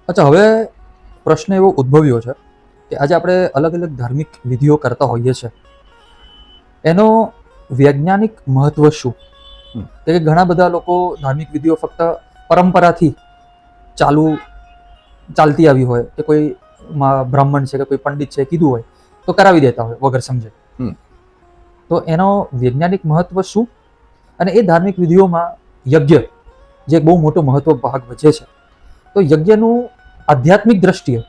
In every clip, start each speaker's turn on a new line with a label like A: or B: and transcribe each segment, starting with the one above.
A: અચ્છા, હવે પ્રશ્ન એવો ઉદ્ભવ્યો છે કે આજે આપણે અલગ અલગ ધાર્મિક વિધિઓ કરતા હોઈએ છીએ, એનો વૈજ્ઞાનિક મહત્વ શું? કે ઘણા બધા લોકો ધાર્મિક વિધિઓ ફક્ત પરંપરાથી ચાલતી આવી હોય કે કોઈ બ્રાહ્મણ છે કે કોઈ પંડિત છે કીધું હોય તો કરાવી દેતા હોય વગર સમજે. તો એનો વૈજ્ઞાનિક મહત્વ શું? અને એ ધાર્મિક વિધિઓમાં યજ્ઞ જે બહુ મોટો મહત્વ ભાગ ભજે છે, તો યજ્ઞનું આધ્યાત્મિક દ્રષ્ટિએ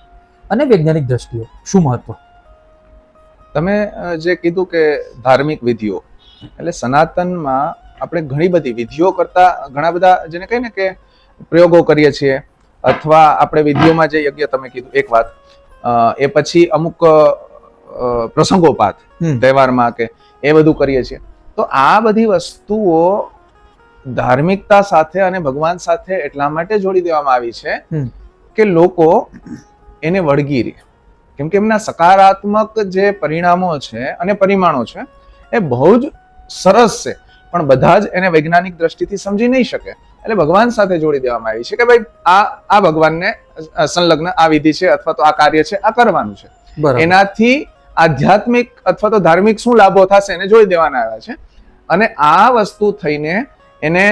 A: અને વૈજ્ઞાનિક દ્રષ્ટિએ શું મહત્વ?
B: તમે જે કીધું કે ધાર્મિક વિધિઓ, એટલે સનાતનમાં આપણે ઘણી બધી વિધિઓ કરતા ઘણા બધા જેને કહીએ ને કે પ્રયોગો કરીએ છીએ, અથવા આપણે વિધિઓમાં જે યજ્ઞ તમે કીધું એક વાત, એ પછી અમુક પ્રસંગોપાત તહેવારમાં કે એ બધું કરીએ છીએ. તો આ બધી વસ્તુઓ ધાર્મિકતા સાથે અને ભગવાન સાથે એટલા માટે જોડી દેવામાં આવી છે કે લોકો એને વળગી રહે. કેમ કે એમના સકારાત્મક જે પરિણામો છે અને પરિમાણો છે એ બહુ જ સરસ છે, પણ બધા જ એને વૈજ્ઞાનિક દ્રષ્ટિથી સમજી નહીં શકે. એટલે ભગવાન સાથે જોડી દેવામાં આવી છે કે ભાઈ આ ભગવાનને સંલગ્ન આ વિધિ છે અથવા તો આ કાર્ય છે, આ કરવાનું છે. એનાથી આધ્યાત્મિક અથવા તો ધાર્મિક શું લાભો થશે એને જોડી દેવાના આવ્યા છે. અને આ વસ્તુ થઈને એને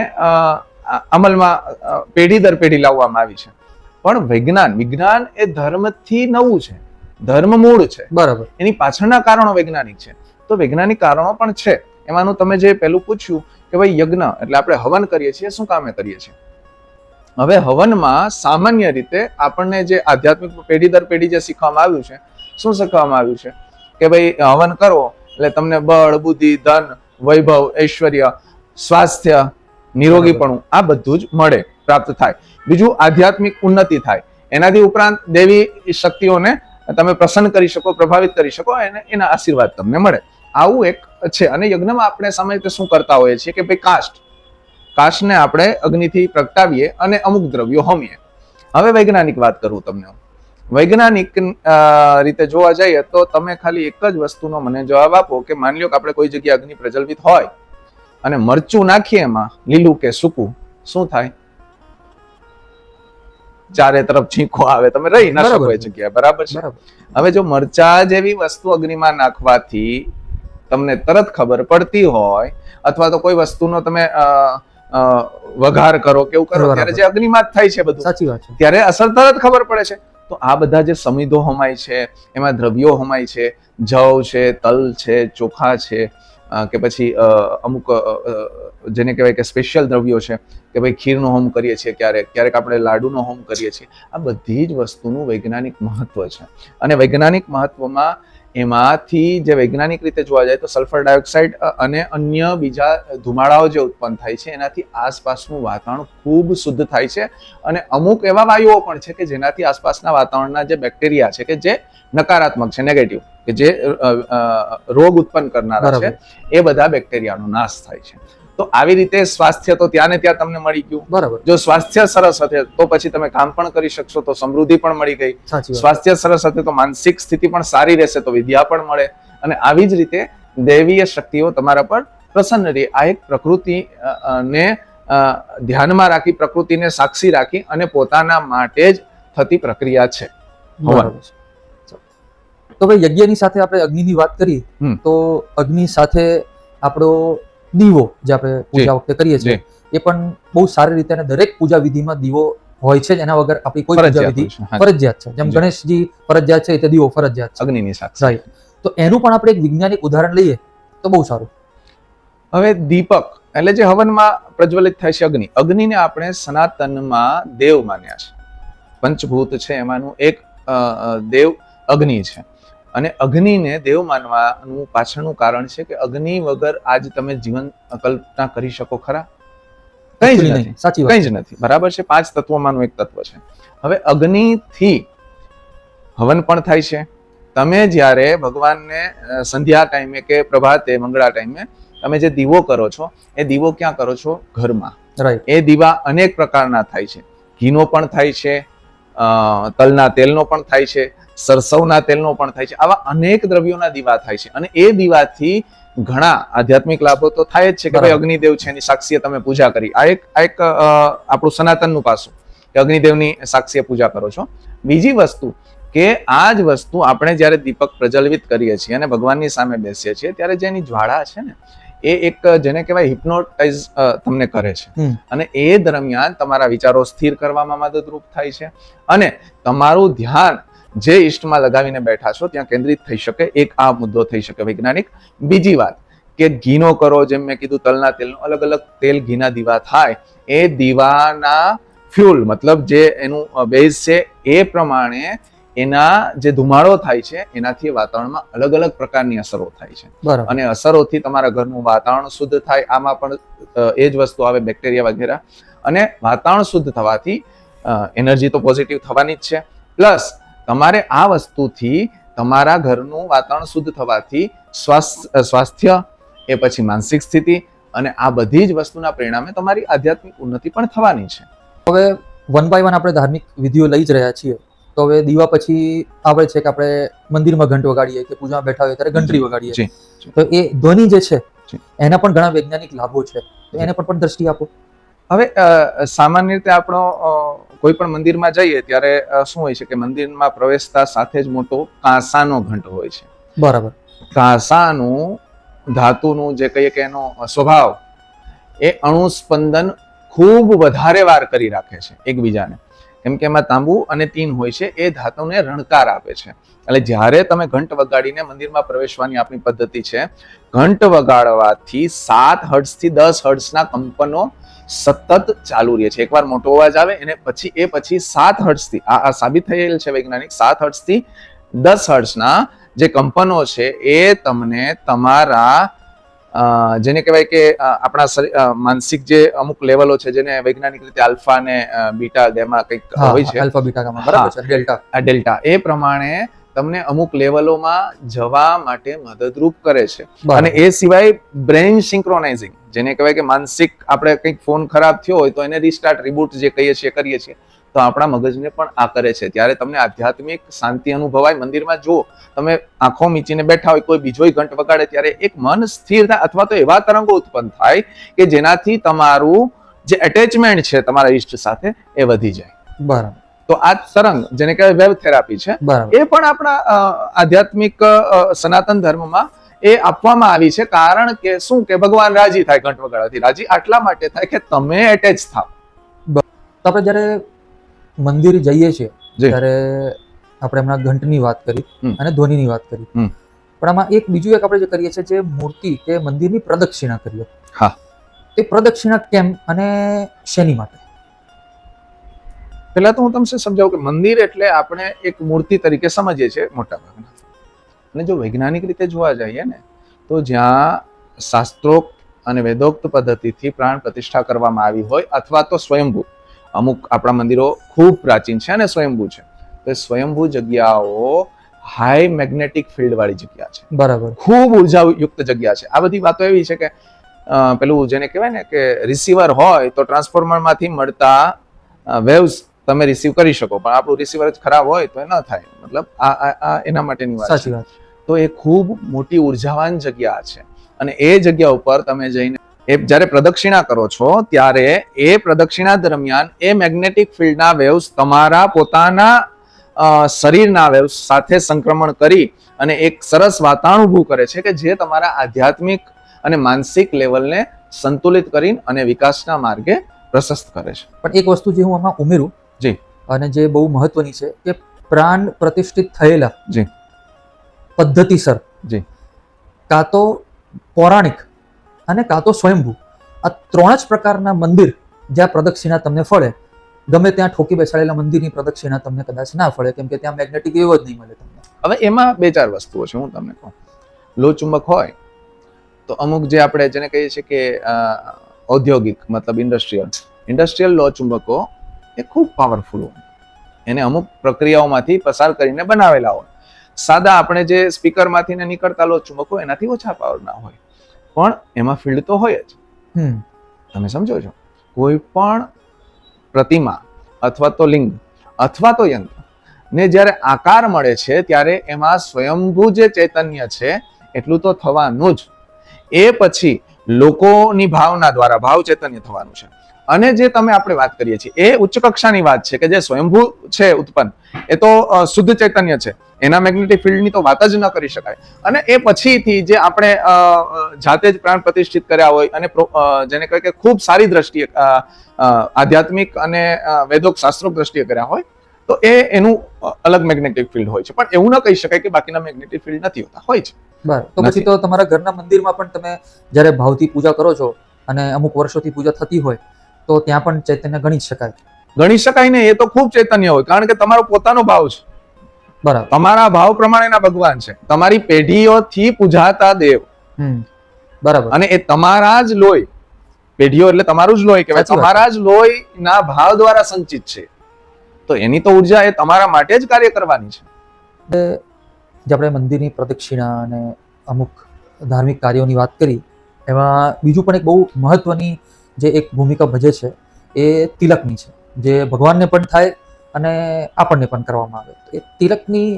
B: અમલમાં પેઢી દર પેઢી લાવવામાં આવી છે. પણ વિજ્ઞાન એ ધર્મથી નવું છે, ધર્મ મૂળ છે.
A: બરાબર.
B: એની પાછળના કારણો વૈજ્ઞાનિક છે. તો વૈજ્ઞાનિક કારણો પણ છે. એમાંનું તમે જે પહેલું પૂછ્યું કે ભાઈ યજ્ઞ એટલે આપણે હવન કરીએ છીએ, શું કામે કરીએ છીએ? હવે હવનમાં સામાન્ય રીતે આપણને જે આધ્યાત્મિક પેઢી દર પેઢી જે શીખવામાં આવ્યું છે, શું શીખવામાં આવ્યું છે કે ભાઈ હવન કરો એટલે તમને બળ, બુદ્ધિ, ધન, વૈભવ, ઐશ્વર્ય, સ્વાસ્થ્ય, નિરોગીપણું આ બધું જ મળે, પ્રાપ્ત થાય. બીજું આધ્યાત્મિક ઉન્નતિ થાય. એનાથી ઉપરાંત દેવી શક્તિઓને તમે પ્રસન્ન કરી શકો, પ્રભાવિત કરી શકો, અને એના આશીર્વાદ તમને મળે. આવું એક છે. અને યજ્ઞમાં આપણે સમય શું કરતા હોઈએ છીએ કે ભાઈ કાષ્ટને આપણે અગ્નિથી પ્રગટાવીએ અને અમુક દ્રવ્યો હોમીએ. હવે વૈજ્ઞાનિક વાત કરું તમને. વૈજ્ઞાનિક રીતે જોવા જઈએ તો તમે ખાલી એક જ વસ્તુનો મને જવાબ આપો કે માની લો કે આપણે કોઈ જગ્યાએ અગ્નિ પ્રજ્વલિત હોય અને મરચું નાખીએ એમાં, લીલું કે સૂકું, શું થાય? ચારે તરફ છીંકો આવે, તમે રહી ના શકો એ જગ્યાએ. બરાબર છે. હવે જો મરચા જેવી વસ્તુ અગ્નિમાં નાખવાથી તમને તરત ખબર પડતી હોય, અથવા તો કોઈ વસ્તુનો તમે વઘાર કરો કે એવું કરો ત્યારે જે અગ્નિમાં જ થાય છે બધું,
A: સાચી વાત છે,
B: ત્યારે અસર તરત ખબર પડે છે. તો આ બધા જે સમિધો હોમાય છે, એમાં દ્રવ્યો હોમાય છે, જવ છે, તલ છે, ચોખા છે, કે પછી અમુક જેને કહેવાય કે સ્પેશિયલ દ્રવ્યો છે કે ભાઈ ખીરનો હોમ કરીએ છીએ, ક્યારેક આપણે લાડુનો હોમ કરીએ છીએ. આ બધી જ વસ્તુનું વૈજ્ઞાનિક મહત્વ છે. અને વૈજ્ઞાનિક મહત્વમાં એમાંથી જે વૈજ્ઞાનિક રીતે જોવા જાય તો સલ્ફર ડાયોક્સાઇડ અને અન્ય બીજા ધુમાડાઓ જે ઉત્પન્ન થાય છે એનાથી આસપાસનું વાતાવરણ ખૂબ શુદ્ધ થાય છે. અને અમુક એવા વાયુઓ પણ છે કે જેનાથી આસપાસના વાતાવરણના જે બેક્ટેરિયા છે કે જે નકારાત્મક છે, નેગેટિવ, કે જે રોગ ઉત્પન્ન કરનારા છે, એ બધા બેક્ટેરિયાનો નાશ થાય છે. તો આવી રીતે સ્વાસ્થ્ય તો ત્યાં ને ત્યાં તમને મળી ગયું.
A: બરાબર.
B: જો સ્વાસ્થ્ય સરસ હશે તો પછી તમે કામ પણ કરી શકશો, તો સમૃદ્ધિ પણ મળી ગઈ. સ્વાસ્થ્ય સરસ હશે તો માનસિક સ્થિતિ પણ સારી રહેશે, તો વિદ્યા પણ મળે. અને આવી જ રીતે દૈવીય શક્તિઓ તમારા પર પ્રસન્ન રહે. આ એક પ્રકૃતિ ને ધ્યાનમાં રાખી, પ્રકૃતિને સાક્ષી રાખી અને પોતાના માટે જ થતી પ્રક્રિયા છે.
A: તો ભાઈ યજ્ઞની સાથે આપણે અગ્નિની વાત કરી, તો અગ્નિ સાથે આપણો દીવો જે આપણે પૂજા વખતે કરીએ છીએ એ પણ બહુ સારી રીતે, અને દરેક પૂજા વિધિમાં દીવો હોય છે. એના વગર આપણી કોઈ પૂજા વિધિ ફરજિયાત છે. જેમ ગણેશજી ફરજિયાત છે, તે દીવો ફરજિયાત છે
B: અગ્નિની સાથે.
A: તો એનું પણ આપણે એક વૈજ્ઞાનિક ઉદાહરણ લઈએ તો બહુ સારું.
B: હવે દીપક એટલે જે હવનમાં પ્રજ્વલિત થાય છે અગ્નિને આપણે સનાતનમાં દેવ માન્યા છે. પંચભૂત છે એમાંનું એક દેવ અગ્નિ છે. અને અગ્નિને દેવ માનવાનું પાછળનું કારણ છે કે અગ્નિ વગર આજ તમે જીવન કલ્પના કરી શકો ખરા? કંઈ જ નથી. બરાબર છે. 5 તત્વોમાંનું એક તત્વ છે. હવે અગ્નિથી હવન પણ થાય છે. તમે જ્યારે ભગવાનને સંધ્યા ટાઈમે કે પ્રભાતે મંગળા ટાઈમે તમે જે દીવો કરો છો, એ દીવો ક્યાં કરો છો? ઘરમાં. એ દીવા અનેક પ્રકારના થાય છે. ઘીનો પણ થાય છે, તલના તેલનો પણ થાય છે, સરસવના તેલનો પણ થાય છે. આવા અનેક દ્રવ્યોના દીવા થાય છે. અને એ દીવાથી ઘણા આધ્યાત્મિક લાભો તો થાય જ છે કે ભાઈ અગ્નિદેવ છે એની સાક્ષીએ તમે પૂજા કરી. આ એક આપણું સનાતનનું પાસું કે કે અગ્નિદેવની સાક્ષીએ પૂજા કરો છો. બીજી વસ્તુ કે આ જ વસ્તુ આપણે જ્યારે દીપક પ્રજ્વલિત કરીએ છીએ અને ભગવાનની સામે બેસીએ છીએ ત્યારે જેની જ્વાળા છે ને એ એક જેને કહેવાય હિપ્નોટાઇઝ તમને કરે છે અને એ દરમિયાન તમારા વિચારો સ્થિર કરવામાં મદદરૂપ થાય છે અને તમારું ધ્યાન જે ઈષ્ટમાં લગાવીને બેઠા છો ત્યાં કેન્દ્રિત થઈ શકે. એક આ મુદ્દો થઈ શકે વૈજ્ઞાનિક. બીજી વાત કે ઘીનો કરો, જેમ મેં કીધું તલના તેલનો, અલગ અલગ તેલ ઘીના દીવા થાય, એ દીવાના ફ્યુલ મતલબ જે એનું બેઝ છે એ પ્રમાણે એના જે ધુમાડો થાય છે એનાથી વાતાવરણમાં અલગ અલગ પ્રકારની અસરો થાય છે અને અસરોથી તમારા ઘરનું વાતાવરણ શુદ્ધ થાય. આમાં પણ એ જ વસ્તુ આવે, બેક્ટેરિયા વગેરે. અને વાતાવરણ શુદ્ધ થવાથી એનર્જી તો પોઝિટિવ થવાની જ છે, પ્લસ તમારે આ વસ્તુથી તમારા ઘરનું વાતાવરણ શુદ્ધ થવાથી સ્વાસ્થ્ય, એ પછી માનસિક સ્થિતિ અને આ બધી જ વસ્તુના પરિણામે તમારી આધ્યાત્મિક ઉન્નતિ પણ થવાની છે.
A: હવે વન બાય વન આપણે ધાર્મિક વિધિઓ લઈ જ રહ્યા છીએ, તો હવે દીવા પછી આવે છે કે આપણે મંદિરમાં ઘંટ વગાડીએ કે પૂજામાં બેઠા હોય ત્યારે ઘંટડી વગાડીએ, તો એ ધ્વનિ જે છે એના પણ ઘણા વૈજ્ઞાનિક લાભો છે, તો એને પણ દ્રષ્ટિ આપો.
B: હવે સામાન્ય રીતે આપણો કોઈ પણ મંદિરમાં જઈએ ત્યારે શું હોય છે કે મંદિરમાં પ્રવેશતા સાથે જ મોટો કાંસાનો ઘંટ હોય છે.
A: બરાબર.
B: કાંસાનું ધાતુનું જે કહીએ કે એનો સ્વભાવ એ અણુસ્પંદન ખૂબ વધારે વાર કરી રાખે છે એકબીજાને, કેમ કે એમાં તાંબુ અને તીન હોય છે, એ ધાતુને રણકાર આપે છે. એટલે જ્યારે તમે ઘંટ વગાડીને મંદિરમાં પ્રવેશવાની આપણી પદ્ધતિ છે, ઘંટ વગાડવાથી 7 હર્ટ્ઝથી 10 હર્ટ્ઝના કંપનો સતત ચાલુ રહે છે. એકવાર મોટો અવાજ આવે એને પછી 7 હર્ટ્ઝથી આ સાબિત થયેલ છે વૈજ્ઞાનિક, 7 હર્ટ્ઝથી 10 હર્ટ્ઝના જે કંપનો છે એ તમને તમારા જેને કહેવાય કે આપણા માનસિક જે અમુક લેવલો છે જેને વૈજ્ઞાનિક રીતે આલ્ફા ને બીટા ગેમા કંઈક હોય છે,
A: આલ્ફા બીટા ગામા, બરાબર છે,
B: ડેલ્ટા, એ પ્રમાણે તમને અમુક લેવલોમાં જવા માટે મદદરૂપ કરે છે. અને એ સિવાય બ્રેઇન સિંક્રોનાઇઝિંગ, જેને કહેવાય કે માનસિક આપણે કંઈક ફોન ખરાબ થયો હોય તો એને રિસ્ટાર્ટ, રિબૂટ જે કહીએ છીએ કરીએ છીએ, તો આપણા મગજને પણ આ કરે છે. ત્યારે તમને આધ્યાત્મિક શાંતિ અનુભવાય. મંદિરમાં જો તમે આંખો મીચીને બેઠા હોય, કોઈ બીજો ઘંટ વગાડે ત્યારે એક મન સ્થિર થાય અથવા તો એવા તરંગો ઉત્પન્ન થાય કે જેનાથી તમારું જે એટેચમેન્ટ છે તમારા ઈષ્ટ સાથે એ વધી જાય.
A: બરાબર.
B: તો આ તરંગ જેને કહેવાય વેવ થેરાપી છે, એ પણ આપણા આધ્યાત્મિક સનાતન ધર્મમાં એ આપવામાં આવી છે. કારણ કે શું કે ભગવાન રાજી થાય ઘંટ વગાડવાથી. રાજી આટલા માટે થાય કે તમે એટેચ થાવ.
A: તો આપણે જ્યારે મંદિર જઈએ છીએ ત્યારે આપણે હમણાં ઘંટની વાત કરી અને ધ્વનિની વાત કરી, પણ આમાં બીજું એક આપણે જે કરીએ છીએ જે મૂર્તિ કે મંદિરની પ્રદક્ષિણા કરીએ.
B: હા, એ
A: પ્રદક્ષિણા કેમ અને શેની માટે?
B: પહેલા તો હું તમને સમજાવું કે મંદિર એટલે આપણે એક મૂર્તિ તરીકે સમજીએ છીએ મોટા ભાગના. અને જો વૈજ્ઞાનિક રીતે જોવા જઈએ ને તો જ્યાં શાસ્ત્રોક્ત અને વેદોક્ત પદ્ધતિથી પ્રાણ પ્રતિષ્ઠા કરવામાં આવી હોય અથવા તો સ્વયંભૂ, અમુક આપણા મંદિરો ખૂબ પ્રાચીન છે અને સ્વયંભૂ છે, તો સ્વયંભૂ જગ્યાઓ હાઈ મેગ્નેટિક ફિલ્ડ વાળી જગ્યા છે. બરાબર. ખૂબ ઉર્જાયુક્ત જગ્યા છે. આ બધી વાતો એવી છે કે પેલું જેને કહેવાય ને કે રિસીવર હોય તો ટ્રાન્સફોર્મરમાંથી મળતા વેવ્સ તમે રિસીવ કરી શકો, પણ આપણું રિસીવર જ ખરાબ હોય તો એ ન થાય. મતલબ આ એના માટેની વાત. સાચી વાત. તો એ ખૂબ મોટી ઉર્જાવાન જગ્યા છે અને એ જગ્યા ઉપર તમે જઈને જ્યારે પ્રદક્ષિણા કરો છો ત્યારે એ પ્રદક્ષિણા દરમિયાન એ મેગ્નેટિક ફિલ્ડના વેવ્સ તમારા પોતાના શરીરના વેવ્સ સાથે સંક્રમણ કરી અને એક સરસ વાતાવરણ ઊભું કરે છે કે જે તમારા આધ્યાત્મિક અને માનસિક લેવલને સંતુલિત કરીને અને વિકાસના માર્ગે પ્રશસ્ત કરે છે.
A: પણ એક વસ્તુ જે હું આમાં ઉમેરું જી, અને જે બહુ મહત્વની છે કે પ્રાણ પ્રતિષ્ઠિત થયેલા જી પદ્ધતિસર જી, કાં તો પૌરાણિક અને કાં તો સ્વયંભૂ, આ 3 જ પ્રકારના મંદિર જ્યાં પ્રદક્ષિણા તમને ફળે, ગમે ત્યાં ઠોકી બેસાડેલા મંદિરની પ્રદક્ષિણા તમને કદાચ ના ફળે, કેમ કે ત્યાં મેગ્નેટિક વેવ જ નહીં મળે તમને. હવે
B: એમાં 2-4 વસ્તુઓ છે, હું તમને કહું. લો ચુંબક હોય તો અમુક જે આપણે જેને કહીએ છીએ કે ઔદ્યોગિક મતલબ ઇન્ડસ્ટ્રીયલ લો ચુંબકો એ ખૂબ પાવરફુલ હોય, એને અમુક પ્રક્રિયાઓમાંથી પસાર કરીને બનાવેલા હોય. સાદા આપણે જે સ્પીકરમાંથી નીકળતા લો ચુંબકો એનાથી ઓછા પાવરના હોય, પણ એમાં ફિલ્ડ તો હોય જ. તમે સમજો છો, કોઈ પણ પ્રતિમા અથવા તો લિંગ અથવા તો યંત્ર ને જ્યારે આકાર મળે છે ત્યારે એમાં સ્વયંભૂ જે ચૈતન્ય છે એટલું તો થવાનું જ. એ પછી લોકોની ભાવના દ્વારા ભાવ ચૈતન્ય થવાનું છે અને જે તમે આપણે વાત કરીએ છીએ એ ઉચ્ચ કક્ષાની વાત છે કે જે સ્વયંભૂ છે ઉત્પન્ન, એ તો શુદ્ધ ચૈતન્ય છે, એના મેગ્નેટિક ફિલ્ડની તો વાત જ ન કરી શકાય. અને એ પછીથી જે આપણે જાતે જ પ્રાણ પ્રતિષ્ઠિત કર્યા હોય અને જેને કહેવાય કે ખૂબ સારી દ્રષ્ટિએ આધ્યાત્મિક અને વેદોક શાસ્ત્રોક દ્રષ્ટિએ કર્યા હોય તો એનું અલગ મેગ્નેટિક ફિલ્ડ હોય છે. પણ એવું ન કહી શકાય કે બાકીના મેગ્નેટિક ફિલ્ડ નથી હોતા, હોય છે.
A: બરાબર. તો પછી તો તમારા ઘરના મંદિરમાં પણ તમે જ્યારે ભાવથી પૂજા કરો છો અને અમુક વર્ષોથી પૂજા થતી હોય તો ત્યાં પણ ચૈતન્ય ગણી શકાય.
B: ગણી શકાય ને, એ તો ખૂબ ચૈતન્ય હોય, કારણ કે તમારો પોતાનો ભાવ છે.
A: બરાબર.
B: તમારા ભાવ પ્રમાણેના ભગવાન છે, તમારી પેઢીઓથી પૂજાતા દેવ.
A: બરાબર.
B: અને એ તમારા જ લોહી, પેઢીઓ એટલે તમારું જ લોહી કહેવાય, તમારા જ લોહીના ભાવ દ્વારા સંચિત છે. તો એની તો ઉર્જા એ તમારા માટે જ કાર્ય કરવાની છે.
A: જે આપણે મંદિરની પ્રદક્ષિણા અને અમુક ધાર્મિક કાર્યોની વાત કરી, એમાં બીજું પણ એક બહુ મહત્વની જે એક ભૂમિકા ભજે છે એ તિલકની છે, જે ભગવાનને પણ થાય અને આપણને પણ કરવામાં આવે. એ તિલકની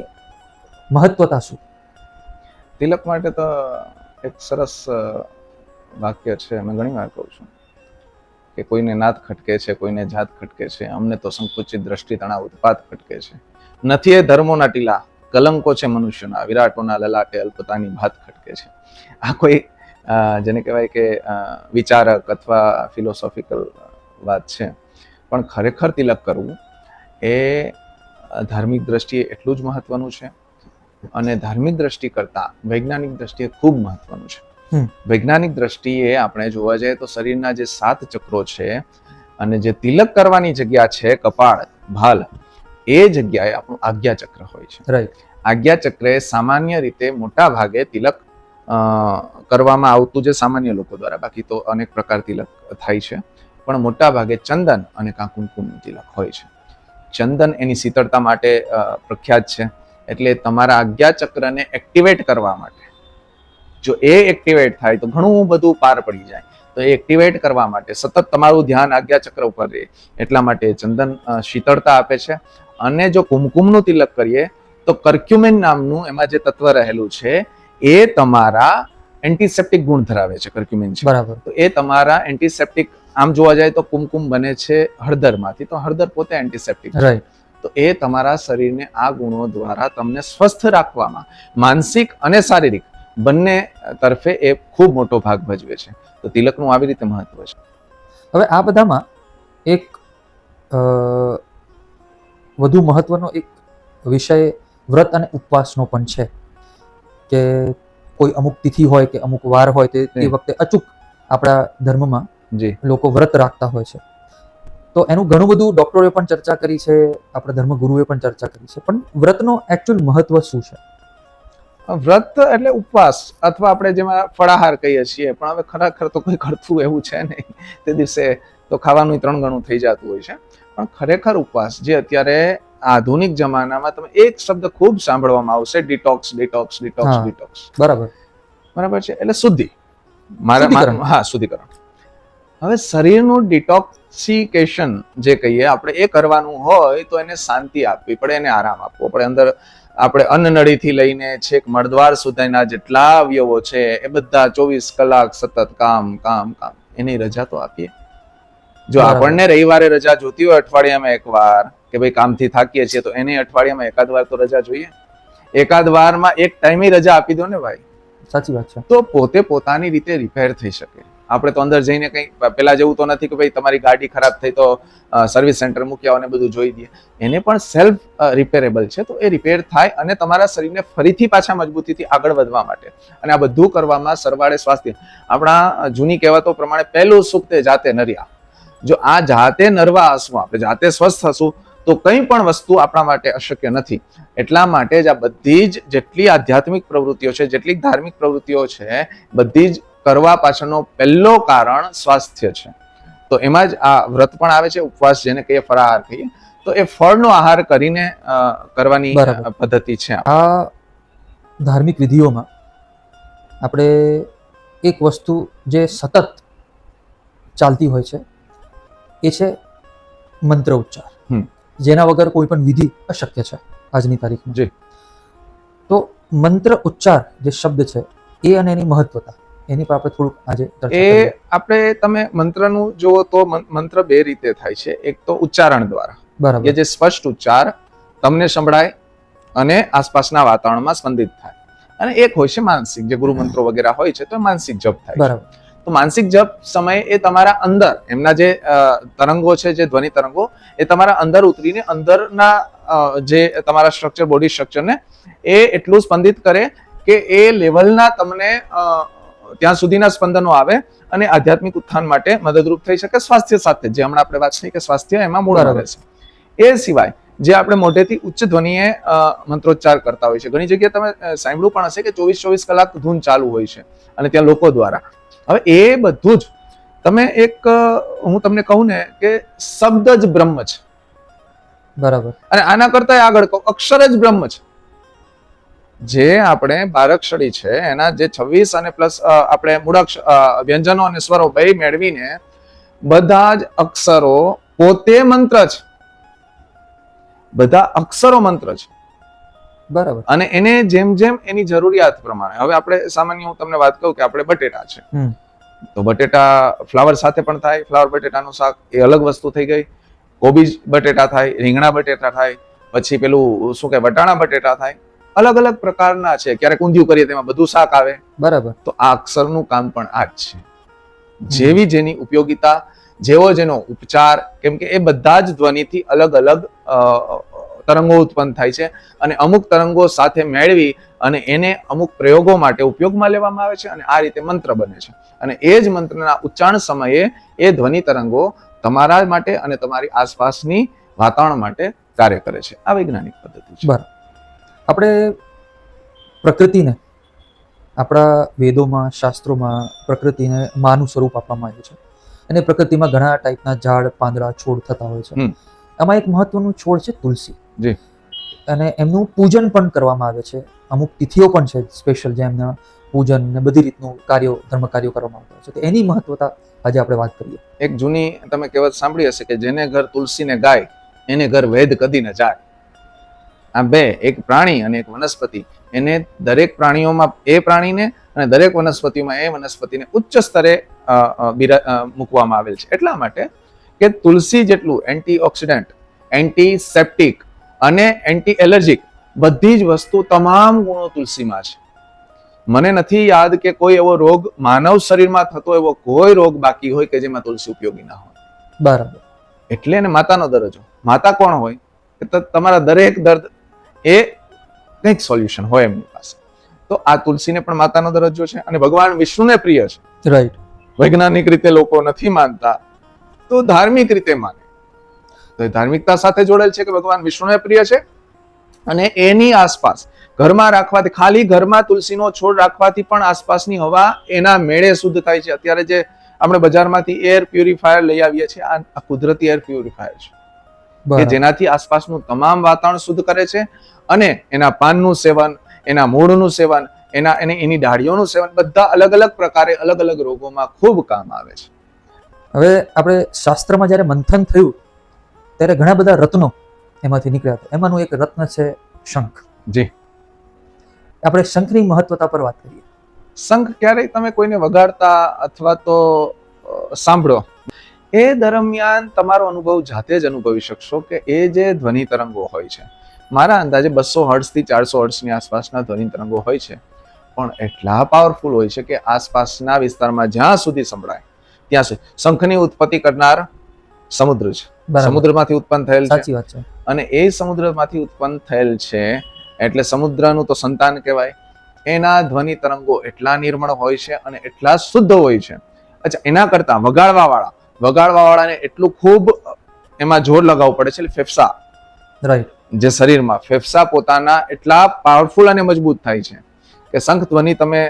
A: મહત્વતા શું?
B: તિલક માટે તો એક સરસ વાક્ય છે, મેં ઘણી વાર કહું છું કે કોઈને નાત ખટકે છે, કોઈને જાત ખટકે છે, અમને તો સંકુચિત દ્રષ્ટિ તણાવ ઉત્પાત ખટકે છે. નથી એ ધર્મોના ટીલા, કલંકો છે મનુષ્યના, વિરાટોના લલાટે અલ્પતાની ભાત ખટકે છે. આ કોઈ જેને કહેવાય કે વિચારક અથવા ફિલોસોફિકલ વાત છે, પણ ખરેખર તિલક કરવું એ ધાર્મિક દ્રષ્ટિએ એટલું જ મહત્વનું છે. અને ધાર્મિક દ્રષ્ટિ કરતા વૈજ્ઞાનિક દ્રષ્ટિએ ખૂબ મહત્વનું છે. વૈજ્ઞાનિક દ્રષ્ટિએ આપણે જોવા જઈએ તો શરીરના જે 7 ચક્રો છે અને જે તિલક કરવાની જગ્યા છે કપાળ, ભાલ, એ જગ્યાએ આપણું આજ્ઞા ચક્ર હોય છે.
A: રાઈટ.
B: આજ્ઞા ચક્રે સામાન્ય રીતે મોટા ભાગે તિલક કરવામાં આવતું જે સામાન્ય લોકો દ્વારા, બાકી તો અનેક પ્રકાર તિલક થાય છે, પણ મોટા ભાગે ચંદન અને કુમકુમનું તિલક હોય છે. ચંદન એની શીતળતા માટે પ્રખ્યાત છે, એટલે તમારા આજ્ઞા ચક્રને એક્ટિવેટ કરવા માટે, જો એ એક્ટિવેટ થાય તો ઘણું બધું પાર પડી જાય. તો એ એક્ટિવેટ કરવા માટે સતત તમારું ધ્યાન આજ્ઞા ચક્ર ઉપર રહે, એટલા માટે ચંદન શીતળતા આપે છે. અને જો કુમકુમનું તિલક કરીએ તો કર્ક્યુમિન નામનું એમાં જે તત્વ રહેલું છે એ તમારા એન્ટીસેપ્ટિક ગુણ ધરાવે છે. કર્ક્યુમિન છે,
A: બરાબર.
B: તો એ તમારા એન્ટીસેપ્ટિક, આમ જોવા જાય તો કુમકુમ બને છે હળદરમાંથી, તો હળદર પોતે એન્ટીસેપ્ટિક છે.
A: રાઈટ.
B: તો એ તમારા શરીરને આ ગુણો દ્વારા તમને સ્વસ્થ રાખવામાં, માનસિક અને શારીરિક બંને તરફે એ ખૂબ મોટો ભાગ ભજવે છે. તો તિલકનું આવી રીતે મહત્વ છે.
A: હવે આ બધામાં એક વધુ મહત્વનો એક વિષય વ્રત અને ઉપવાસનો પણ છે કે કોઈ અમુક તિથિ હોય કે અમુક વાર હોય તે વખતે અચૂક આપણા ધર્મમાં લોકો વ્રત રાખતા હોય છે. તો એનું ઘણું બધું ડોક્ટરોએ પણ ચર્ચા કરી છે, આપણા ધર્મગુરુએ પણ ચર્ચા કરી છે, પણ વ્રતનો એકચ્યુઅલ મહત્વ શું છે?
B: વ્રત એટલે ઉપવાસ, અથવા આપણે જેમાં ફળાહાર કહીએ છીએ, પણ હવે ખરેખર તો કોઈ કરતું એવું છે નહીં. તે દિવસે તો ખાવાનું 3 ગણું થઈ જતું હોય છે. પણ ખરેખર ઉપવાસ, જે અત્યારે આધુનિક જમાનામાં તમે એક શબ્દ ખૂબ સાંભળવામાં આવશે, ડિટોક્સ, ડિટોક્સ, ડિટોક્સ, ડિટોક્સ.
A: બરાબર.
B: બરાબર છે, એટલે શુદ્ધિ, શુદ્ધિકરણ. હવે શરીરનું ડિટોક્સિકેશન જે કહીએ આપણે, એ કરવાનું હોય તો એને શાંતિ આપવી પડે, એને આરામ આપવો પડે. અંદર આપણે અન્નનળીથી લઈને છેક મળદ્વાર સુધીના જેટલા અવયવો છે એ બધા 24 કલાક સતત કામ કામ કામ, એની રજા તો આપીએ. જો આપણને રવિવારે રજા જોતી હોય અઠવાડિયામાં એકવાર, કે ભાઈ કામથી થાકીએ છીએ, તો એને અઠવાડિયામાં એકાદ વાર તો રજા જોઈએ. એકાદ વારમાં એક ટાઈમે રજા આપી દો ને ભાઈ.
A: સાચી વાત છે.
B: તો પોતે પોતાની રીતે રિપેર થઈ શકે. આપણે તો અંદર જઈને કંઈ પેલા જેવું તો નથી કે ભાઈ તમારી ગાડી ખરાબ થઈ તો સર્વિસ સેન્ટર મૂક્યા અને બધું જોઈ દઈએ. એને પણ સેલ્ફ રિપેરેબલ છે, તો એ રિપેર થાય અને તમારા શરીરને ફરીથી પાછા મજબૂતીથી આગળ વધવા માટે. અને આ બધું કરવામાં સરવાળે સ્વાસ્થ્ય. આપણા જૂની કહેવાતો પ્રમાણે પહેલું સુખ તે જાતે નર્યા. જો આ જાતે નરવા હસવું, આપણે જાતે સ્વસ્થ હશું, તો કંઈ પણ વસ્તુ આપણા માટે અશક્ય નથી. એટલા માટે જ આ બધી જ જેટલી આધ્યાત્મિક પ્રવૃત્તિઓ છે, જેટલી ધાર્મિક પ્રવૃત્તિઓ છે, બધી જ કરવા પાછળનો પહેલો કારણ સ્વાસ્થ્ય છે. તો એમાં જ આ વ્રત પણ આવે છે, ઉપવાસ જેને કહીએ, ફળાહાર કહીએ. તો એ ફળનો આહાર કરીને કરવાની પદ્ધતિ છે.
A: આ ધાર્મિક વિધિઓમાં આપણે એક વસ્તુ જે સતત ચાલતી હોય છે એ છે મંત્ર ઉચ્ચાર, જેના વગર કોઈ પણ વિધિ અશક્ય છે આજની તારીખમાં. તો મંત્ર ઉચ્ચાર જે શબ્દ છે એ અને એની મહત્વતા એની પર આપણે થોડુંક આજે ચર્ચા
B: એ
A: કરીએ.
B: આપણે તમે મંત્રનું જુઓ તો મંત્ર બે રીતે થાય છે. એક તો ઉચ્ચારણ દ્વારા,
A: બરાબર.
B: કે જે સ્પષ્ટ ઉચ્ચાર તમને સંભળાય અને આસપાસના વાતાવરણમાં સ્પંદિત થાય, અને એક હોય છે માનસિક, જે ગુરુ મંત્રો વગેરે હોય છે તો માનસિક જપ થાય છે.
A: બરાબર.
B: તો માનસિક જપ સમયે એ તમારા અંદર એમના જે તરંગો છે, જે ધ્વનિ તરંગો, એ તમારા અંદર ઉતરીને અંદરના જે તમારા સ્ટ્રક્ચર, બોડી સ્ટ્રક્ચરને એ એટલું સ્પંદિત કરે કે એ લેવલના તમને ત્યાં સુધીના સ્પંદનો આવે અને આધ્યાત્મિક ઉત્થાન માટે મદદરૂપ થઈ શકે. સ્વાસ્થ્ય સાથે, જે હમણાં આપણે વાત કરી કે સ્વાસ્થ્ય એમાં મૂળ આવે છે. એ સિવાય જે આપણે મોઢેથી ઉચ્ચ ધ્વનિએ મંત્રોચ્ચાર કરતા હોય છે, ઘણી જગ્યાએ તમે સાંભળ્યું પણ હશે કે 24 કલાક ધૂન ચાલુ હોય છે અને ત્યાં લોકો દ્વારા. હવે એ બધું જ તમે હું તમને કહું ને કે શબ્દ જ બ્રહ્મ છે.
A: બરાબર.
B: અને આના કરતા આગળ કહું, અક્ષર જ બ્રહ્મ છે. જે આપણે બારાક્ષરી છે એના જે 26 અને પ્લસ આપણે મૂળાક્ષર, વ્યંજનો અને સ્વરો બે મેળવીને બધા જ અક્ષરો પોતે મંત્ર છે. બધા અક્ષરો મંત્ર છે.
A: બરાબર.
B: અને એને જેમ જેમ એની જરૂરિયાત પ્રમાણે, હવે આપણે સામાન્ય હું તમને વાત કહું કે આપણે બટેટા છે, તો બટેટા ફ્લાવર સાથે પણ થાય, ફ્લાવર બટેટાનું શાક એ અલગ વસ્તુ થઈ ગઈ. કોબીજ બટેટા થાય, રીંગણા બટેટા થાય, પછી પેલું શું કે વટાણા બટેટા થાય, અલગ અલગ પ્રકારના છે. ક્યારેક ઊંધિયું કરીએ તેમાં બધું શાક આવે.
A: બરાબર.
B: તો આ અક્ષરનું કામ પણ આ જ છે. જેવી જેની ઉપયોગિતા, જેવો જેનો ઉપચાર, કેમ કે એ બધા જ ધ્વનિથી અલગ અલગ તરંગો ઉત્પન્ન થાય છે અને અમુક તરંગો સાથે મેળવી અને એને અમુક પ્રયોગો માટે ઉપયોગમાં લેવામાં આવે છે અને આ રીતે મંત્ર બને છે. અને એ જ મંત્રના ઉચ્ચારણ સમયે એ ધ્વનિ તરંગો તમારા માટે અને તમારી આસપાસની વાતાવરણ માટે કાર્ય કરે છે. આ વૈજ્ઞાનિક પદ્ધતિ છે.
A: બરાબર. આપણે પ્રકૃતિને, આપણા વેદોમાં, શાસ્ત્રોમાં પ્રકૃતિને માનું સ્વરૂપ આપવામાં આવ્યું છે અને પ્રકૃતિમાં ઘણા ટાઈપના ઝાડ, પાંદડા, છોડ થતા હોય છે. એમાં એક મહત્વનું છોડ છે તુલસી.
B: જી.
A: અને એમનું પૂજન પણ કરવામાં આવે છે. અમુક તિથિઓ પણ છે સ્પેશિયલ, જેમના પૂજન ને બધી રીતનું ધર્મ કાર્યો કરવામાં આવતા હોય છે. તો એની મહત્વતા આજે આપણે વાત કરીએ.
B: એક જૂની તમે કહેવત સાંભળી હશે કે જેને ઘર તુલસીને ગાય એને ઘર વેદ કદી ન જાય. આ બે, એક પ્રાણી અને એક વનસ્પતિ, એને દરેક પ્રાણીઓમાં એ પ્રાણીને અને દરેક વનસ્પતિમાં એ વનસ્પતિને ઉચ્ચ સ્તરે મૂકવામાં આવેલ છે. એટલા માટે કે તુલસી જેટલું એન્ટીઓક્સિડન્ટ, એન્ટીસેપ્ટિક અને એન્ટી એલર્જીક બધી જ વસ્તુ, તમામ ગુણો તુલસીમાં છે. મને નથી યાદ કે કોઈ એવો રોગ માનવ શરીરમાં થતો એવો કોઈ રોગ બાકી હોય કે જેમાં તુલસી ઉપયોગી ના હોય.
A: બરાબર.
B: એટલે એને માતાનો દરજ્જો. માતા કોણ હોય? કે તમારા દરેક દર્દ એ કંઈક સોલ્યુશન હોય એમની પાસે. તો આ તુલસીને પણ માતાનો દરજ્જો છે અને ભગવાન વિષ્ણુને પ્રિય છે.
A: રાઈટ.
B: વૈજ્ઞાનિક રીતે લોકો નથી માનતા તો ધાર્મિક રીતે માને. તો એ ધાર્મિકતા સાથે જોડેલ છે કે ભગવાન વિષ્ણુને પ્રિય છે અને એની આસપાસ ઘરમાં રાખવાથી, ખાલી ઘરમાં તુલસીનો છોડ રાખવાથી પણ આસપાસની હવા એના મેળે શુદ્ધ થાય છે. અત્યારે જે આપણે બજારમાંથી એર પ્યુરિફાયર લઈ આવીએ છીએ, આ કુદરતી એર પ્યુરિફાયર છે કે જેનાથી આસપાસનું તમામ વાતાવરણ શુદ્ધ કરે છે અને એના પાનનું સેવન, એના મૂળનું સેવન, એની ડાળીઓનું સેવન, બધા અલગ અલગ પ્રકારે અલગ અલગ રોગોમાં ખૂબ કામ આવે છે.
A: હવે આપણે શાસ્ત્રમાં જ્યારે મંથન થયું ત્યારે ઘણા બધા રત્નો એમાંથી નીકળ્યા હતા. એમાંનું એક રત્ન છે શંખ.
B: જી.
A: આપણે શંખની મહત્વતા પર વાત કરીએ.
B: શંખ ક્યારેય તમે કોઈને વગાડતા અથવા તો સાંભળો એ દરમિયાન તમારો અનુભવ જાતે જ અનુભવી શકશો કે એ જે ધ્વનિ તરંગો હોય છે, મારા અંદાજે 200 હર્ટ્ઝથી 400 હર્ટ્ઝની આસપાસના ધ્વનિ તરંગો હોય છે, પણ એટલા પાવરફુલ હોય છે કે આસપાસના વિસ્તારમાં જ્યાં સુધી સંભળાય ત્યાં સુધી. શંખની ઉત્પત્તિ કરનાર સમુદ્ર છે. સમુદ્રમાંથી ઉત્પન્ન થયેલ છે.
A: સાચી વાત છે.
B: અને એ સમુદ્રમાંથી ઉત્પન્ન થયેલ છે એટલે સમુદ્રનું તો સંતાન કહેવાય. એના ધ્વનિ તરંગો એટલા નિર્મળ હોય છે અને એટલા શુદ્ધ હોય છે. અચ્છા, એના કરતા વગાડવાવાળાને એટલું ખૂબ એમાં જોર લગાવવું પડે છે. એટલે ફેફસા,
A: રાઈટ,
B: જે શરીરમાં ફેફસા પોતાના એટલા પાવરફુલ અને મજબૂત થાય છે કે શંખ ધ્વનિ તમે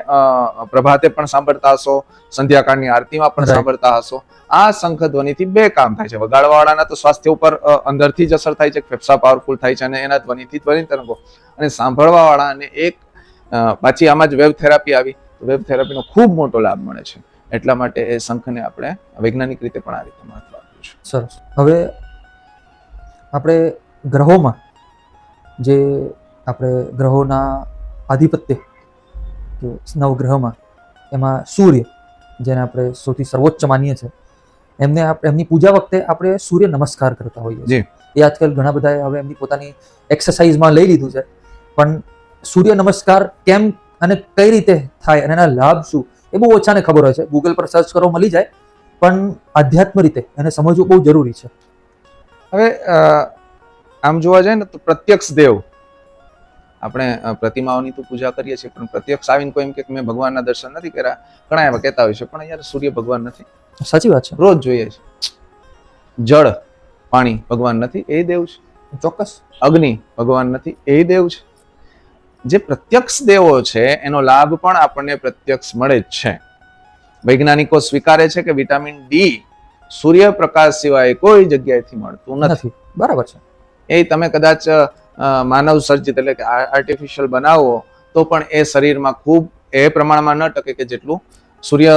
B: પ્રભાતે પણ સાંભળતા હશો, સંધ્યાકાળની આરતીમાં પણ સાંભળતા હશો. આ શંખ ધ્વનિથી બે કામ થાય છે. વગાડવાવાળાના તો સ્વાસ્થ્ય ઉપર અંદરથી જ અસર થાય છે, ફેફસા પાવરફુલ થાય છે અને એના ધ્વનિથી ધ્વનિ તરંગો. અને સાંભળવાવાળાને એક પાછી આમાં જ વેવ થેરાપી આવી, વેવ થેરાપીનો ખૂબ મોટો લાભ મળે છે. એટલા માટે એ શંખને આપણે વૈજ્ઞાનિક રીતે પણ આ રીતે મહત્વ આપ્યું છે.
A: સરસ. હવે આપણે ગ્રહોમાં, જે આપણે ગ્રહોના આધિપત્ય, નવગ્રહમાં એમાં સૂર્ય, જેને આપણે સૌથી સર્વોચ્ચ માનીએ છીએ, એમની પૂજા વખતે આપણે સૂર્ય નમસ્કાર કરતા હોઈએ છીએ. એ આજકાલ ઘણા બધા હવે એમની પોતાની એક્સરસાઇઝમાં લઈ લીધું છે. પણ સૂર્ય નમસ્કાર કેમ અને કઈ રીતે થાય અને એના લાભ શું એ બહુ ઓછાને ખબર હોય છે. ગૂગલ પર સર્ચ કરો મળી જાય, પણ આધ્યાત્મ રીતે એને સમજવું બહુ જરૂરી છે.
B: હવે આમ જોવા જાય ને તો પ્રત્યક્ષ દેવ, આપણે પ્રતિમાઓની તો પૂજા કરીએ છીએ, પણ પ્રત્યક્ષ આવીને કોઈ એમ કે મેં ભગવાનના દર્શન નથી કર્યા, ઘણા એવા કહેતા હોય છે, પણ યાર સૂર્ય ભગવાન નથી.
A: સાચી વાત છે.
B: રોજ જોઈએ છે. જળ પાણી ભગવાન નથી, એ દેવ છે.
A: ચોક્કસ.
B: અગ્નિ ભગવાન નથી, એ દેવ છે. જે પ્રત્યક્ષ દેવો છે એનો લાભ પણ આપણને પ્રત્યક્ષ મળે જ છે. વૈજ્ઞાનિકો સ્વીકારે છે કે વિટામિન ડી સૂર્યપ્રકાશ સિવાય કોઈ જગ્યાએથી મળતું નથી.
A: બરાબર છે.
B: એ તમે કદાચ માનવ સર્જિત એટલે કે આર્ટિફિશિયલ બનાવો તો પણ એ શરીરમાં ખૂબ એ પ્રમાણમાં ન ટકે કે જેટલું સૂર્ય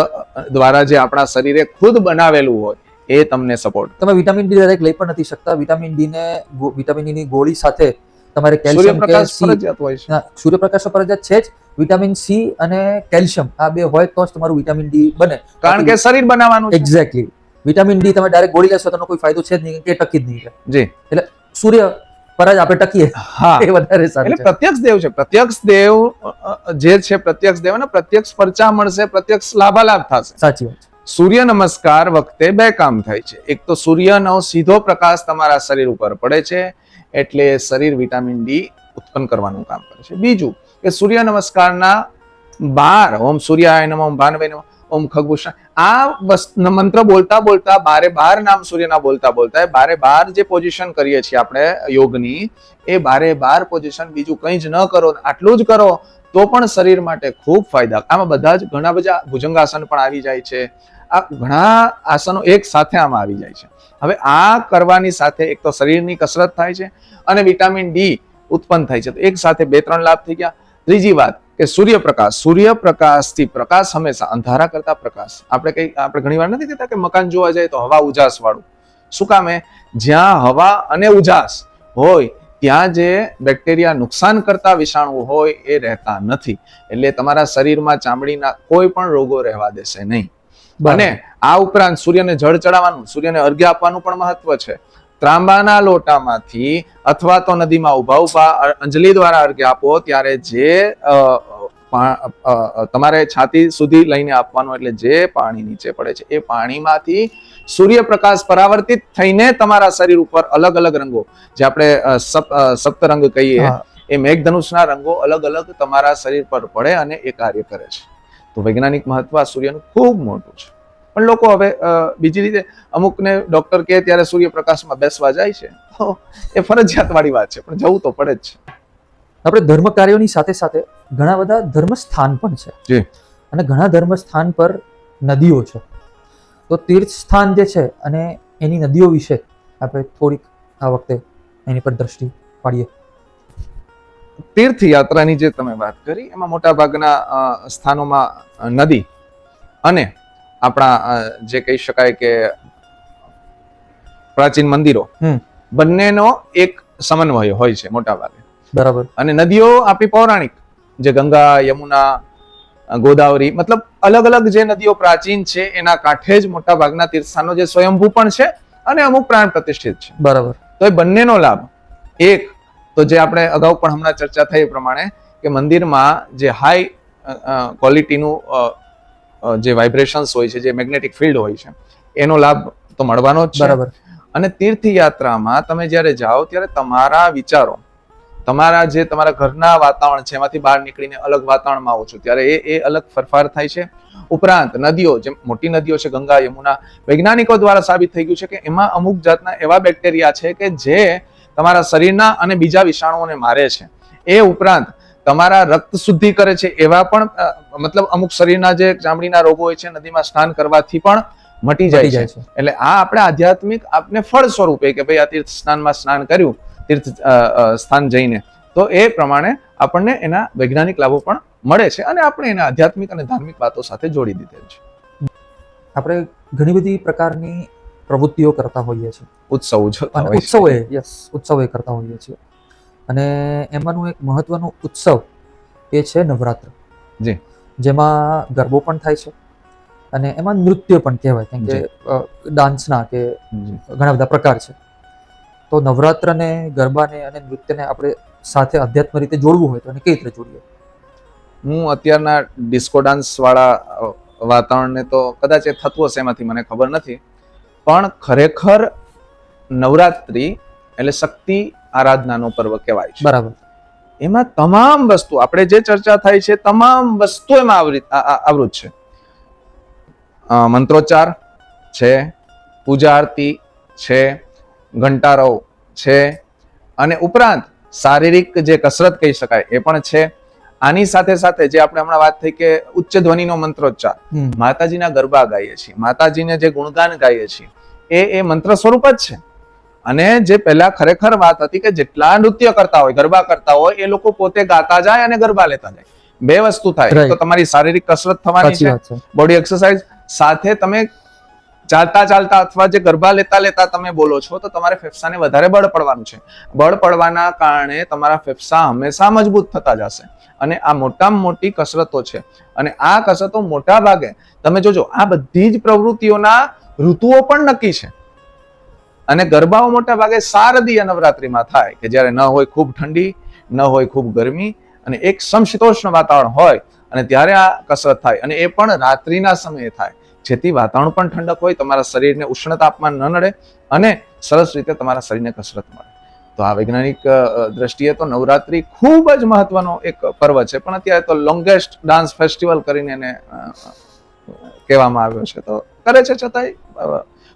B: દ્વારા જે આપણા શરીરે ખુદ બનાવેલું હોય એ તમને સપોર્ટ.
A: તમે વિટામિન ડી ડાયરેક્ટ લઈ પણ નથી શકતા. વિટામિન ડી ની ગોળી સાથે તમારે કેલ્શિયમ કે સૂર્યપ્રકાશ ફરજિયાત છે જ. વિટામિન સી અને કેલ્શિયમ આ બે હોય તો જ તમારું વિટામિન ડી બને,
B: કારણ કે શરીર બનાવવાનું.
A: એક્ઝેક્ટલી. વિટામિન ડી તમે ડાયરેક્ટ ગોળી લેશો તો કોઈ ફાયદો છે જ નહીં, કે ટકી જ નહીં.
B: જી.
A: એટલે સૂર્ય પર જ આપણે ટકીએ. હા, એ વધારે સારું.
B: એટલે પ્રત્યક્ષ દેવ છે. પ્રત્યક્ષ દેવ જે છે, પ્રત્યક્ષ દેવને પ્રત્યક્ષ પરચા મળશે, પ્રત્યક્ષ લાભાલાભ થશે.
A: સાચી વાત.
B: સૂર્ય નમસ્કાર વખતે બે કામ થાય છે. એક તો સૂર્યનો સીધો પ્રકાશ તમારા શરીર ઉપર પડે છે, એટલે શરીર વિટામિન ડી ઉત્પન્ન કરવાનું કામ કરે છે. બીજું કે સૂર્ય નમસ્કારના 12 ઓમ સૂર્યાય નમઃ, ઓમ ભાનવે નમઃ, ઓમ ખગભૂષણ, આ મંત્ર બોલતા બોલતા 12 નામ સૂર્યના બોલતા બોલતા 12 જે પોઝિશન કરીએ છીએ આપણે યોગની, એ 12 પોઝિશન બીજું કંઈ જ ન કરો, આટલું જ કરો તો પણ શરીર માટે ખૂબ ફાયદા. આમાં બધા જ ઘણા બધા ભુજંગાસન પણ આવી જાય છે. આ ઘણા આસનો એક સાથે આમાં આવી જાય છે. હવે આ કરવાની સાથે એક તો શરીરની કસરત થાય છે અને વિટામિન ડી ઉત્પન્ન થાય છે. તો એક સાથે 2-3 લાભ થઈ ગયા. ત્રીજી વાત કે સૂર્યપ્રકાશથી પ્રકાશ હંમેશા અંધારા કરતા પ્રકાશ. આપણે ઘણી વાર નથી કહેતા કે મકાન જોવા જાય તો હવા ઉજાસ વાળું. શું કામે? જ્યાં હવા અને ઉજાસ હોય ત્યાં જે બેક્ટેરિયા નુકસાન કરતા વિષાણુ હોય એ રહેતા નથી. એટલે તમારા શરીરમાં ચામડીના કોઈ પણ રોગો રહેવા દેશે નહીં. અને આ ઉપરાંત સૂર્યને જળ ચડાવવાનું, સૂર્યને અર્ઘ્ય આપવાનું પણ મહત્વ છે. ત્રાંબાના લોટામાંથી અથવા તો નદીમાં ઉભા અંજલિ દ્વારા અર્ઘ્ય આપો ત્યારે જે તમારે છાતી સુધી લઈને આપવાનું, એટલે જે પાણી નીચે પડે છે એ પાણીમાંથી સૂર્યપ્રકાશ પરાવર્તિત થઈને તમારા શરીર ઉપર અલગ અલગ રંગો, જે આપણે સપ્તરંગ કહીએ, એ મેઘધનુષના રંગો અલગ અલગ તમારા શરીર પર પડે અને એ કાર્ય કરે છે. તો વૈજ્ઞાનિક મહત્વ આ સૂર્યનું ખૂબ મોટું છે. પણ લોકો હવે બીજી રીતે અમુકને ડોક્ટર કહે ત્યારે સૂર્યપ્રકાશમાં બેસવા જાય છે, તો એ ફરજિયાત વાળી વાત છે, પણ જવું તો પડે જ છે.
A: આપણે ધર્મ કાર્યોની સાથે સાથે ઘણા બધા ધર્મ સ્થાન પણ છે.
B: જી.
A: અને ઘણા ધર્મ સ્થાન પર નદીઓ છે. તો તીર્થ સ્થાન જે છે અને એની નદીઓ વિશે આપણે થોડીક આ વખતે એની પર દ્રષ્ટિ પાડીએ.
B: તીર્થયાત્રાની જે તમે વાત કરી એમાં મોટા ભાગના સ્થાનોમાં નદી અને આપણા જે કહી શકાય કે પ્રાચીન મંદિરો, બંનેનો એક સમન્વય હોય છે મોટા ભાગે.
A: બરાબર.
B: અને નદીઓ આપણી પૌરાણિક, જે ગંગા, યમુના, ગોદાવરી, મતલબ અલગ અલગ જે નદીઓ પ્રાચીન છે એના કાંઠે જ મોટા ભાગના તીર્થસ્થાનો જે સ્વયંભૂ પણ છે અને અમુક પ્રાણ પ્રતિષ્ઠિત છે.
A: બરાબર.
B: તો એ બંનેનો લાભ, એક તો જે આપણે અગાઉ પણ હમણાં ચર્ચા થઈ એ પ્રમાણે કે મંદિરમાં જે હાઈ ક્વોલિટીનું જે વાઇબ્રેશન્સ હોય છે, જે મેગ્નેટિક ફિલ્ડ હોય છે, એનો લાભ તો મળવાનો જ છે.
A: બરાબર.
B: અને તીર્થયાત્રામાં તમે જ્યારે જાઓ ત્યારે તમારા વિચારો, તમારા જે તમારા ઘરના વાતાવરણ છે એમાંથી બહાર નીકળીને અલગ વાતાવરણમાં આવો છો ત્યારે એ અલગ ફેરફાર થાય છે. ઉપરાંત નદીઓ, જે મોટી નદીઓ છે ગંગા, યમુના, વૈજ્ઞાનિકો દ્વારા સાબિત થઈ ગયું છે કે એમાં અમુક જાતના એવા બેક્ટેરિયા છે કે જે તમારા શરીરના અને બીજા વિષાણુઓને મારે છે. એ ઉપરાંત તમારા રક્ત શુદ્ધિ કરે છે એવા પણ મતલબ અમુક શરીરના જે ચામડીના રોગો હોય છે નદીમાં સ્નાન કરવાથી પણ મટી જાય છે. એટલે આ આપણે આધ્યાત્મિક આપને ફળ સ્વરૂપે કે ભાઈ આ તીર્થ સ્નાનમાં સ્નાન કર્યું તીર્થ સ્થાન જઈને, તો એ પ્રમાણે આપણને એના વૈજ્ઞાનિક લાભો પણ મળે છે અને આપણે એને આધ્યાત્મિક અને ધાર્મિક વાતો સાથે જોડી દીધેલ છે.
A: આપણે ઘણી બધી પ્રકારની પ્રવૃત્તિઓ કરતા હોઈએ છીએ, ઉત્સવો કરતા હોઈએ છીએ, અને એમાંનું એક મહત્વનું ઉત્સવ એ છે નવરાત્ર.
B: જી.
A: જેમાં ગરબો પણ થાય છે અને એમાં નૃત્ય પણ કહેવાય, કેમ કે ડાન્સના કે ઘણા બધા પ્રકાર છે. તો નવરાત્રને, ગરબાને અને નૃત્યને આપણે સાથે અધ્યાત્મ રીતે જોડવું હોય તો એને કઈ રીતે જોડીએ?
B: હું અત્યારના ડિસ્કો ડાન્સ વાળા વાતાવરણને તો કદાચ એ થતું હશે, એમાંથી મને ખબર નથી, પણ ખરેખર નવરાત્રી એટલે શક્તિ આરાધનાનો પર્વ કહેવાય છે.
A: બરાબર.
B: એમાં તમામ વસ્તુ, આપણે જે ચર્ચા થાય છે તમામ વસ્તુ એમાં આવૃત છે. મંત્રોચ્ચાર છે, પૂજા આરતી છે, ઘંટારવ છે, અને ઉપરાંત શારીરિક જે કસરત કહી શકાય એ પણ છે. આની સાથે સાથે જે આપણે હમણાં વાત થઈ કે ઉચ્ચ ધ્વનિનો મંત્રોચ્ચાર, માતાજીના ગરબા ગાઈએ છીએ, માતાજીને જે ગુણગાન ગાઈએ છીએ એ મંત્ર સ્વરૂપ જ છે. અને જે પહેલા ખરેખર વાત હતી કે જેટલા નૃત્ય કરતા હોય, ગરબા કરતા હોય, એ લોકો પોતે ગાતા જાય અને ગરબા લેતા જાય. બે વસ્તુ થાય, તો તમારી શારીરિક કસરત થવાની છે, બોડી એક્સરસાઇઝ, સાથે તમે ચાલતા ચાલતા અથવા જે ગરબા લેતા લેતા તમે બોલો છો તો તમારે ફેફસાને વધારે બળ પડવાનું છે. બળ પડવાના કારણે તમારા ફેફસા હંમેશા મજબૂત થતા જશે. અને આ મોટામાં મોટી કસરતો છે. અને આ કસરતો મોટા ભાગે તમે જોજો, આ બધી જ પ્રવૃત્તિઓના ઋતુઓ પણ નક્કી છે. અને ગરબાઓ મોટા ભાગે શારદીય નવરાત્રીમાં થાય કે જ્યારે ન હોય ખૂબ ઠંડી, ન હોય ખૂબ ગરમી, અને એક સમશીતોષ્ણ વાતાવરણ હોય, અને ત્યારે આ કસરત થાય. અને એ પણ રાત્રિના સમયે થાય, જેથી વાતાવરણ પણ ઠંડક હોય, તમારા શરીરને ઉષ્ણ તાપમાન ન નડે અને સરસ રીતે તમારા શરીરને કસરત મળે. તો આ વૈજ્ઞાનિક દ્રષ્ટિએ તો નવરાત્રી ખૂબ જ મહત્વનો એક પર્વ છે. પણ અત્યારે તો લોંગેસ્ટ ડાન્સ ફેસ્ટિવલ કરીને એને કહેવામાં આવ્યો છે. તો કરે છે, છતાંય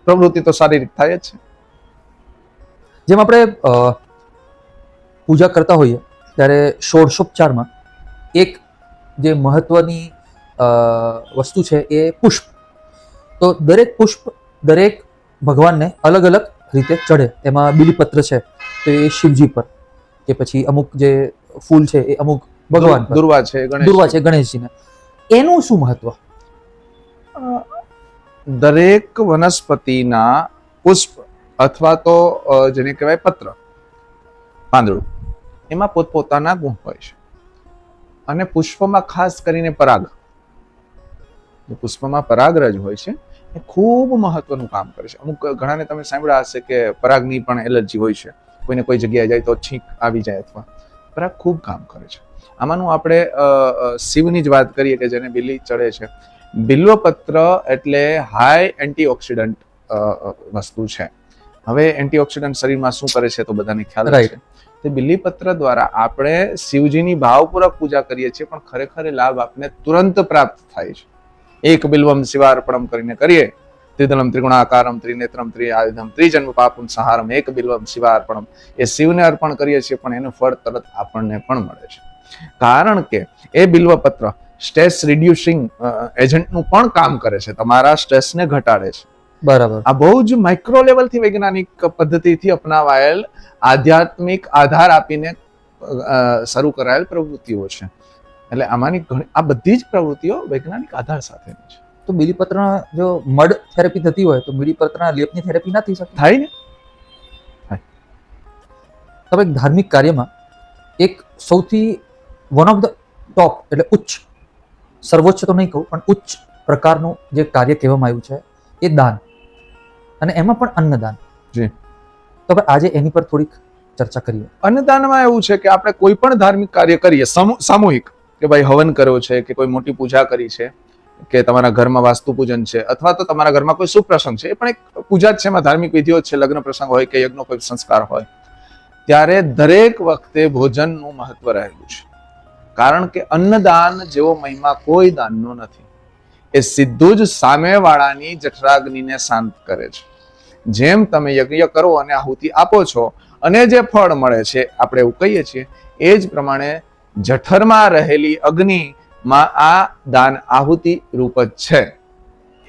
B: પ્રવૃત્તિ તો શારીરિક થાય જ છે.
A: જેમ આપણે પૂજા કરતા હોઈએ ત્યારે ષોડશોપચારમાં એક જે મહત્વની વસ્તુ છે એ પુષ્પ. તો દરેક પુષ્પ દરેક ભગવાનને અલગ અલગ રીતે ચડે. એમાં બીલીપત્ર છે તો એ શિવજી પર, કે પછી અમુક જે ફૂલ છે એ અમુક ભગવાન પર,
B: દુર્વા છે
A: ગણેશજીને. એનું શું મહત્વ?
B: દરેક વનસ્પતિના પુષ્પ અથવા તો જેને કહેવાય પત્ર, પાંદડું, એમાં પોતપોતાના ગુણ હોય છે. અને પુષ્પમાં ખાસ કરીને પરાગ, પુષ્પમાં પરાગરજ હોય છે, એ ખૂબ મહત્વનું કામ કરે છે. અમુક ઘણાને તમે સાંભળ્યા હશે કે પરાગની પણ એલર્જી હોય છે, કોઈને કોઈ જગ્યાએ જાય તો છીંક આવી જાય, અથવા પરાગ ખૂબ કામ કરે છે. આમાંનું આપણે શિવની જ વાત કરીએ કે જેને બિલ્લી ચડે છે. બિલ્વપત્ર એટલે હાઈ એન્ટીઓક્સિડન્ટ વસ્તુ છે. હવે એન્ટીઓક્સિડન્ટ શરીરમાં શું કરે છે તો બધાને ખ્યાલ છે. તે બિલ્લીપત્ર દ્વારા આપણે શિવજીની ભાવપૂર્વક પૂજા કરીએ છીએ, પણ ખરેખર લાભ આપને તુરંત પ્રાપ્ત થાય છે. એક બિલ્વમ શિવાર્પણમ કરીને કરીએ, ત્રિદલમ ત્રિગુણાકારમ ત્રિનેત્રમ ત્રિઆયુધમ ત્રિજન્મ પાપુમ સહારમ, એક બિલ્વમ શિવાર્પણમ, એ શિવને અર્પણ કરીએ છીએ, પણ એનું ફળ તરત આપણને પણ મળે છે. કારણ કે એ બિલ્વપત્ર સ્ટ્રેસ રિડ્યુસિંગ એજન્ટનું પણ કામ કરે છે, તમારા સ્ટ્રેસને ઘટાડે છે.
A: બરાબર.
B: આ બહુ જ માઇક્રો લેવલથી વૈજ્ઞાનિક પદ્ધતિથી અપનાવાયેલ આધ્યાત્મિક આધાર આપીને શરૂ કરાયેલ પ્રવૃત્તિઓ છે. એટલે આમાંની આ બધી જ પ્રવૃત્તિઓ વૈજ્ઞાનિક આધાર સાથેની છે.
A: તો બીલીપત્રના જો મડ થેરેપી થતી હોય તો બીલીપત્રના લેપની થેરેપી ના થઈ શકે?
B: થાય ને.
A: તમે ધાર્મિક કાર્યમાં એક સૌથી વન ઓફ ધ ટોપ એટલે ઉચ્ચ, સર્વોચ્ચ તો નહીં કહું, પણ ઉચ્ચ પ્રકારનું જે કાર્ય કહેવામાં આવ્યું છે એ દાન, અને એમાં પણ અન્નદાન.
B: જી.
A: તો આપણે આજે એની પર થોડીક ચર્ચા કરીએ.
B: અન્નદાનમાં એવું છે કે આપણે કોઈ પણ ધાર્મિક કાર્ય કરીએ સામૂહિક, કે ભાઈ હવન કર્યો છે, કે કોઈ મોટી પૂજા કરી છે, કે તમારા ઘરમાં વાસ્તુ પૂજન છે, અથવા તો તમારા ઘરમાં કોઈ શુભ પ્રસંગ છે, એ પણ એક પૂજા જ છે, એમાં ધાર્મિક વિધિઓ છે, લગ્ન પ્રસંગ હોય કે યજ્ઞ કોઈ સંસ્કાર હોય, ત્યારે દરેક વખતે ભોજનનું મહત્વ રહેલું છે. કારણ કે અન્નદાન જેવો મહિમા કોઈ દાનનો નથી. એ સીધું જ સામેવાળાની જઠરાગ્નિને શાંત કરે છે. જેમ તમે યજ્ઞ કરો અને આહુતિ આપો છો અને જે ફળ મળે છે, આપણે એવું કહીએ છીએ, એ જ પ્રમાણે જઠરમાં રહેલી અગ્નિમાં આ દાન આહુતિ રૂપ જ છે.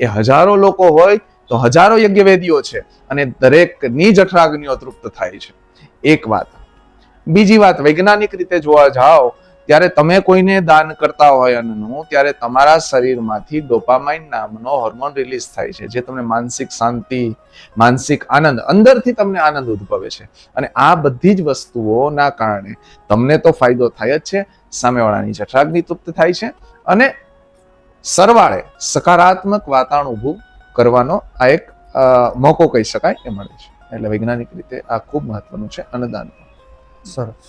B: એ હજારો લોકો હોય તો હજારો યજ્ઞવેદીઓ છે, અને દરેકની જઠરાગ્નિઓ તૃપ્ત થાય છે. એક વાત. બીજી વાત, વૈજ્ઞાનિક રીતે જોવા જાઓ ત્યારે તમે કોઈને દાન કરતા હોય અન્નનું, ત્યારે તમારા શરીરમાંથી ડોપામાઇન નામનો હોર્મોન રિલીઝ થાય છે, જે તમને માનસિક શાંતિ, માનસિક આનંદ, અંદરથી તમને આનંદ ઉદ્ભવે છે. અને આ બધી જ વસ્તુઓના કારણે તમને તો ફાયદો થાય જ છે, સામેવાળાની જઠરાગ્નિ તૃપ્ત થાય છે, અને સરવાળે સકારાત્મક વાતાવરણ ઊભું કરવાનો આ એક મોકો કહી શકાય એ મળે છે. એટલે વૈજ્ઞાનિક રીતે આ ખૂબ મહત્વનું છે અન્નદાન.
A: સરસ.